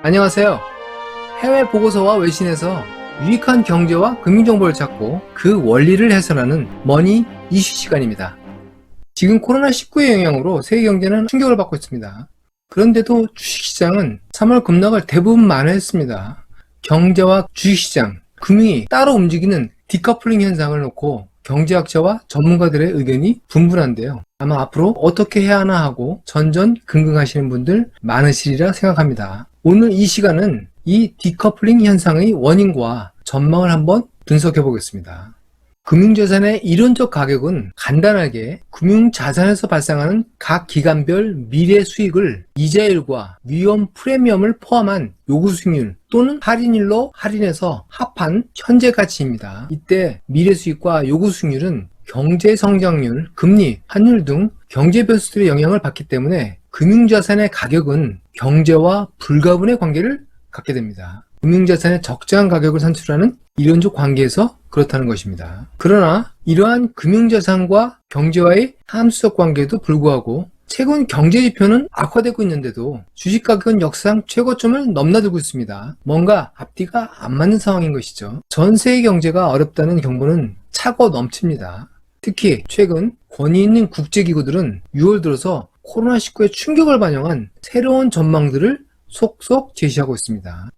안녕하세요. 해외 보고서와 외신에서 유익한 경제와 금융정보를 찾고 그 원리를 해설하는 머니 이슈 시간입니다. 지금 코로나19의 영향으로 세계 경제는 충격을 받고 있습니다. 그런데도 주식시장은 3월 급락을 대부분 만회했습니다. 경제와 주식시장, 금융이 따로 움직이는 디커플링 현상을 놓고 경제학자와 전문가들의 의견이 분분한데요. 아마 앞으로 어떻게 해야 하나 하고 전전긍긍하시는 분들 많으시리라 생각합니다. 오늘 이 시간은 이 디커플링 현상의 원인과 전망을 한번 분석해 보겠습니다. 금융자산의 이론적 가격은 간단하게 금융자산에서 발생하는 각 기간별 미래 수익을 이자율과 위험 프리미엄을 포함한 요구수익률 또는 할인율로 할인해서 합한 현재 가치입니다. 이때 미래 수익과 요구수익률은 경제 성장률, 금리, 환율 등 경제 변수들의 영향을 받기 때문에 금융자산의 가격은 경제와 불가분의 관계를 갖게 됩니다. 금융자산의 적정한 가격을 산출하는 이론적 관계에서 그렇다는 것입니다. 그러나 이러한 금융자산과 경제와의 함수적 관계에도 불구하고 최근 경제지표는 악화되고 있는데도 주식가격은 역사상 최고점을 넘나들고 있습니다. 뭔가 앞뒤가 안 맞는 상황인 것이죠. 전 세계 경제가 어렵다는 경보는 차고 넘칩니다. 특히 최근 권위 있는 국제기구들은 6월 들어서 코로나19의 충격을 반영한 새로운 전망들을 속속 제시하고 있습니다.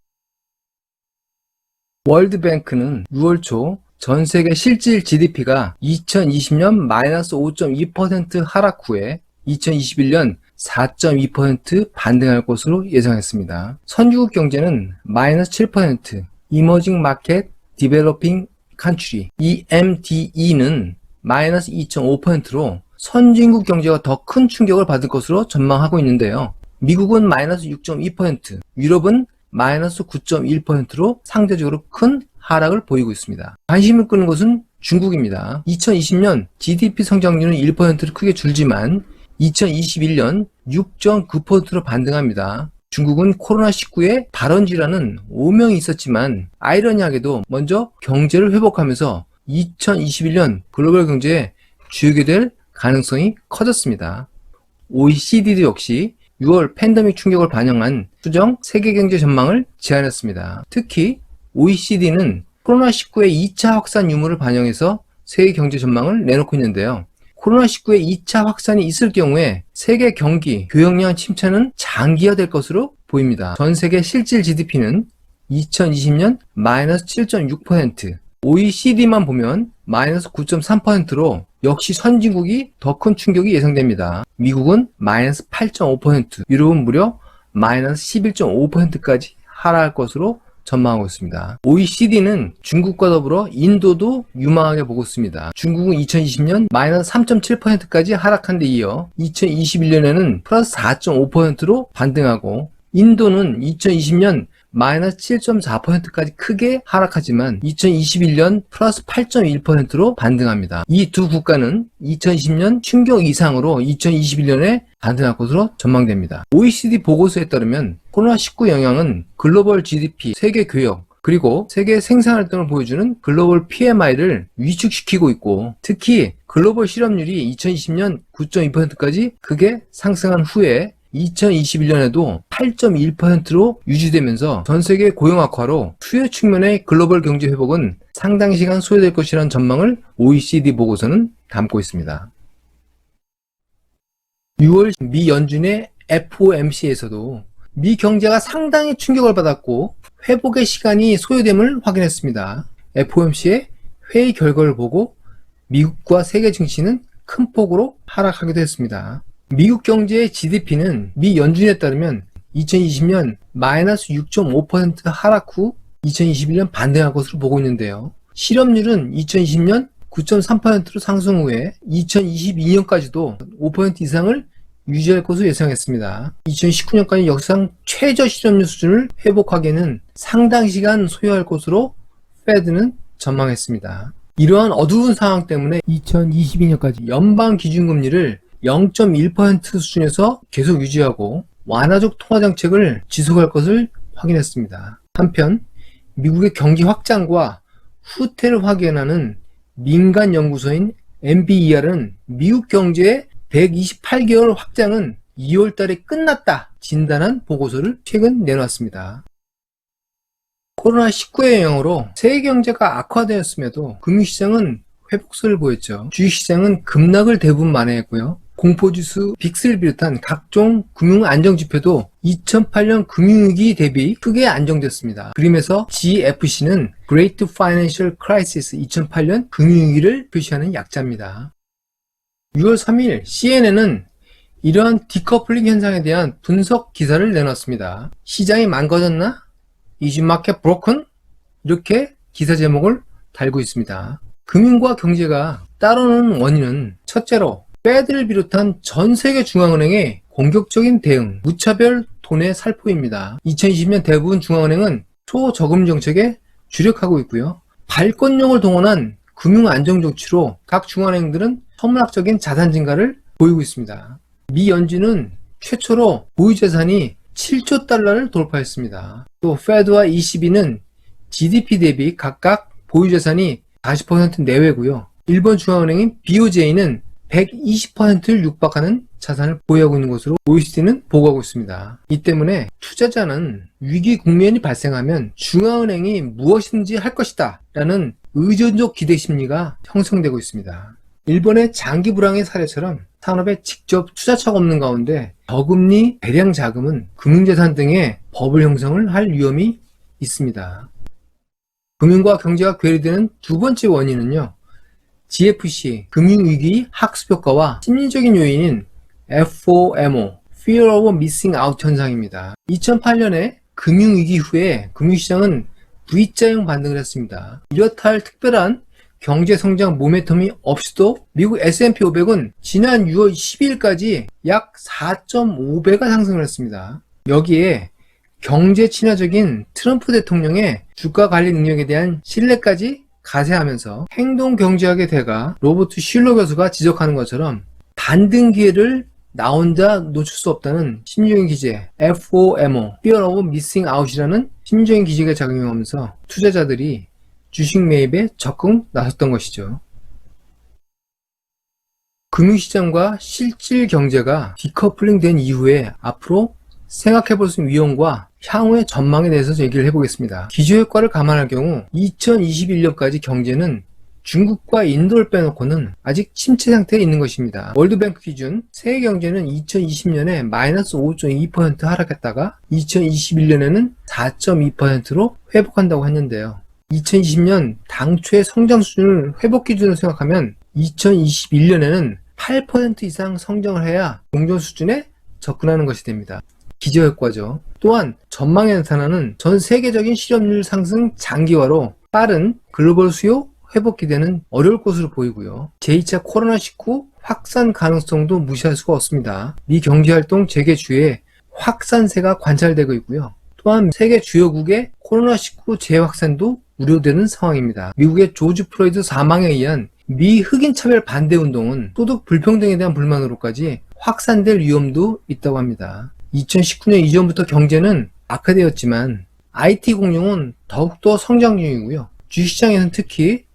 월드뱅크는 6월 초 전 세계 실질 GDP가 2020년 마이너스 5.2% 하락 후에 2021년 4.2% 반등할 것으로 예상했습니다. 선진국 경제는 마이너스 7%, 이머징 마켓 디벨로핑 컨트리 EMDE는 마이너스 2.5%로 선진국 경제가 더 큰 충격을 받을 것으로 전망하고 있는데요. 미국은 마이너스 6.2%, 유럽은 마이너스 9.1%로 상대적으로 큰 하락을 보이고 있습니다. 관심을 끄는 것은 중국입니다. 2020년 GDP 성장률은 1%로 크게 줄지만 2021년 6.9%로 반등합니다. 중국은 코로나19의 발원 질환은 오명이 있었지만 아이러니하게도 먼저 경제를 회복하면서 2021년 글로벌 경제의 주역이 될 가능성이 커졌습니다. OECD도 역시 6월 팬데믹 충격을 반영한 수정 세계 경제 전망을 제안했습니다. 특히 OECD는 코로나19의 2차 확산 유무를 반영해서 세계 경제 전망을 내놓고 있는데요. 코로나19의 2차 확산이 있을 경우에 세계 경기, 교역량 침체는 장기화될 것으로 보입니다. 전 세계 실질 GDP는 2020년 마이너스 7.6%, OECD만 보면 마이너스 9.3%로 역시 선진국이 더 큰 충격이 예상됩니다. 미국은 마이너스 8.5%, 유럽은 무려 마이너스 11.5%까지 하락할 것으로 전망하고 있습니다. OECD는 중국과 더불어 인도도 유망하게 보고 있습니다. 중국은 2020년 마이너스 3.7%까지 하락한 데 이어 2021년에는 플러스 4.5%로 반등하고 인도는 2020년 마이너스 7.4%까지 크게 하락하지만 2021년 플러스 8.1%로 반등합니다. 이 두 국가는 2020년 충격 이상으로 2021년에 반등할 것으로 전망됩니다. OECD 보고서에 따르면 코로나19 영향은 글로벌 GDP, 세계 교역, 그리고 세계 생산활동을 보여주는 글로벌 PMI를 위축시키고 있고 특히 글로벌 실업률이 2020년 9.2%까지 크게 상승한 후에 2021년에도 8.1%로 유지되면서 전세계 고용 악화로 수요 측면의 글로벌 경제 회복은 상당 시간 소요될 것이라는 전망을 OECD 보고서는 담고 있습니다. 6월 미 연준의 FOMC에서도 미 경제가 상당히 충격을 받았고 회복의 시간이 소요됨을 확인했습니다. FOMC의 회의 결과를 보고 미국과 세계 증시는 큰 폭으로 하락하기도 했습니다. 미국 경제의 GDP는 미 연준에 따르면 2020년 마이너스 6.5% 하락 후 2021년 반등할 것으로 보고 있는데요. 실업률은 2020년 9.3%로 상승 후에 2022년까지도 5% 이상을 유지할 것으로 예상했습니다. 2019년까지 역사상 최저 실업률 수준을 회복하기에는 상당 시간 소요할 것으로 페드는 전망했습니다. 이러한 어두운 상황 때문에 2022년까지 연방 기준금리를 0.1% 수준에서 계속 유지하고 완화적 통화정책을 지속할 것을 확인했습니다. 한편 미국의 경기 확장과 후퇴를 확인하는 민간 연구소인 NBER은 미국 경제의 128개월 확장은 2월 달에 끝났다. 진단한 보고서를 최근 내놨습니다. 코로나19의 영향으로 세계 경제가 악화되었음에도 금융시장은 회복세를 보였죠. 주식시장은 급락을 대부분 만회했고요. 공포지수 빅스를 비롯한 각종 금융 안정지표도 2008년 금융위기 대비 크게 안정됐습니다. 그림에서 GFC는 Great Financial Crisis 2008년 금융위기를 표시하는 약자입니다. 6월 3일 CNN은 이러한 디커플링 현상에 대한 분석 기사를 내놨습니다. 시장이 망가졌나? Is market broken? 이렇게 기사 제목을 달고 있습니다. 금융과 경제가 따라오는 원인은 첫째로 페드를 비롯한 전 세계 중앙은행의 공격적인 대응, 무차별 돈의 살포입니다. 2020년 대부분 중앙은행은 초저금 정책에 주력하고 있고요. 발권력을 동원한 금융 안정 조치로 각 중앙은행들은 천문학적인 자산 증가를 보이고 있습니다. 미 연준은 최초로 보유자산이 7조 달러를 돌파했습니다. 또 페드와 ECB는 GDP 대비 각각 보유자산이 40% 내외고요. 일본 중앙은행인 BOJ는 120%를 육박하는 자산을 보유하고 있는 것으로 OECD는 보고하고 있습니다. 이 때문에 투자자는 위기 국면이 발생하면 중앙은행이 무엇이든지 할 것이다 라는 의존적 기대 심리가 형성되고 있습니다. 일본의 장기 불황의 사례처럼 산업에 직접 투자처가 없는 가운데 저금리 대량 자금은 금융자산 등의 버블 형성을 할 위험이 있습니다. 금융과 경제가 괴리되는 두 번째 원인은요, GFC, 금융위기 학습효과와 심리적인 요인인 FOMO, Fear of Missing Out 현상입니다. 2008년에 금융위기 후에 금융시장은 V자형 반등을 했습니다. 이렇다 할 특별한 경제성장 모멘텀이 없이도 미국 S&P 500은 지난 6월 12일까지 약 4.5배가 상승을 했습니다. 여기에 경제 친화적인 트럼프 대통령의 주가 관리 능력에 대한 신뢰까지 가세하면서 행동경제학의 대가 로버트 슐러 교수가 지적하는 것처럼 반등 기회를 나 혼자 놓칠 수 없다는 심리적인 기제 FOMO, Fear of Missing Out이라는 심리적인 기제가 작용하면서 투자자들이 주식 매입에 적극 나섰던 것이죠. 금융시장과 실질 경제가 디커플링 된 이후에 앞으로 생각해 볼 수 있는 위험과 향후의 전망에 대해서 얘기를 해보겠습니다. 기저효과를 감안할 경우 2021년까지 경제는 중국과 인도를 빼놓고는 아직 침체 상태에 있는 것입니다. 월드뱅크 기준 세계 경제는 2020년에 마이너스 5.2% 하락했다가 2021년에는 4.2%로 회복한다고 했는데요. 2020년 당초의 성장 수준을 회복 기준으로 생각하면 2021년에는 8% 이상 성장을 해야 공존 수준에 접근하는 것이 됩니다. 기저효과죠. 또한 전망에 나타나는 전 세계적인 실업률 상승 장기화로 빠른 글로벌 수요 회복 기대는 어려울 것으로 보이고요. 제2차 코로나19 확산 가능성도 무시할 수가 없습니다. 미 경제활동 재개주에 확산세가 관찰되고 있고요. 또한 세계 주요국의 코로나19 재확산도 우려되는 상황입니다. 미국의 조지 플로이드 사망에 의한 미 흑인 차별 반대 운동은 소득 불평등에 대한 불만으로까지 확산될 위험도 있다고 합니다. 2019년 이전부터 경제는 악화되었지만 IT 공룡은 더욱더 성장 중이고요. 주식시장에서는 특히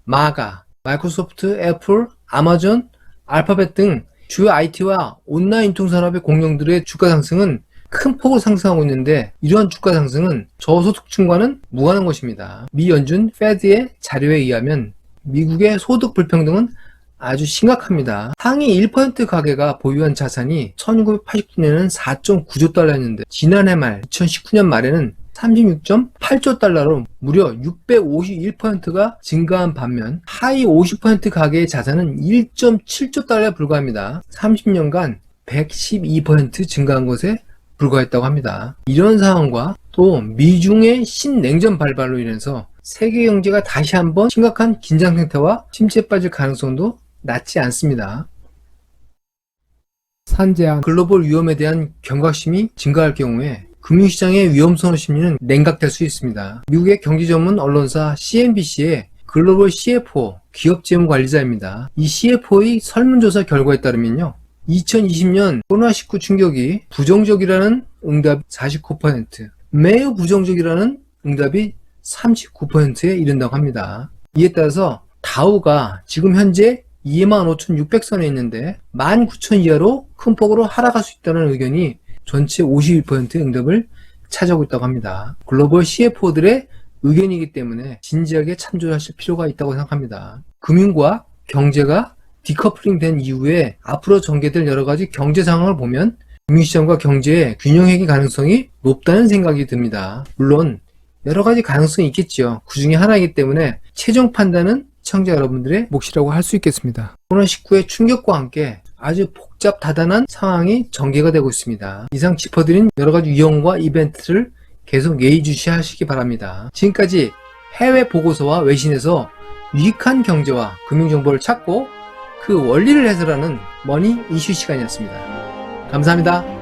마가, 마이크로소프트, 애플, 아마존, 알파벳 등 주요 IT와 온라인 유통산업의 공룡들의 주가 상승은 큰 폭으로 상승하고 있는데 이러한 주가 상승은 저소득층과는 무관한 것입니다. 미 연준 페드의 자료에 의하면 미국의 소득 불평등은 아주 심각합니다. 상위 1% 가계가 보유한 자산이 1989년에는 4.9조 달러였는데 지난해 말 2019년 말에는 36.8조 달러로 무려 651%가 증가한 반면 하위 50% 가계의 자산은 1.7조 달러에 불과합니다. 30년간 112% 증가한 것에 불과했다고 합니다. 이런 상황과 또 미중의 신냉전 발발로 인해서 세계 경제가 다시 한번 심각한 긴장 상태와 침체에 빠질 가능성도 낮지 않습니다. 산재한 글로벌 위험에 대한 경각심이 증가할 경우에 금융시장의 위험선호 심리는 냉각될 수 있습니다. 미국의 경제 전문 언론사 CNBC의 글로벌 CFO, 기업 재무 관리자입니다. 이 CFO의 설문조사 결과에 따르면요. 2020년 코로나19 충격이 부정적이라는 응답이 49%, 매우 부정적이라는 응답이 39%에 이른다고 합니다. 이에 따라서 다우가 지금 현재 25,600선에 있는데 19,000 이하로 큰 폭으로 하락할 수 있다는 의견이 전체 52% 응답을 차지하고 있다고 합니다. 글로벌 CFO들의 의견이기 때문에 진지하게 참조하실 필요가 있다고 생각합니다. 금융과 경제가 디커플링 된 이후에 앞으로 전개될 여러 가지 경제 상황을 보면 금융시장과 경제의 균형회귀 가능성이 높다는 생각이 듭니다. 물론 여러 가지 가능성이 있겠죠. 그 중에 하나이기 때문에 최종 판단은 시청자 여러분들의 몫이라고 할 수 있겠습니다. 코로나19의 충격과 함께 아주 복잡 다단한 상황이 전개가 되고 있습니다. 이상 짚어드린 여러 가지 유형과 이벤트를 계속 예의주시하시기 바랍니다. 지금까지 해외 보고서와 외신에서 유익한 경제와 금융정보를 찾고 그 원리를 해설하는 머니 이슈 시간이었습니다. 감사합니다.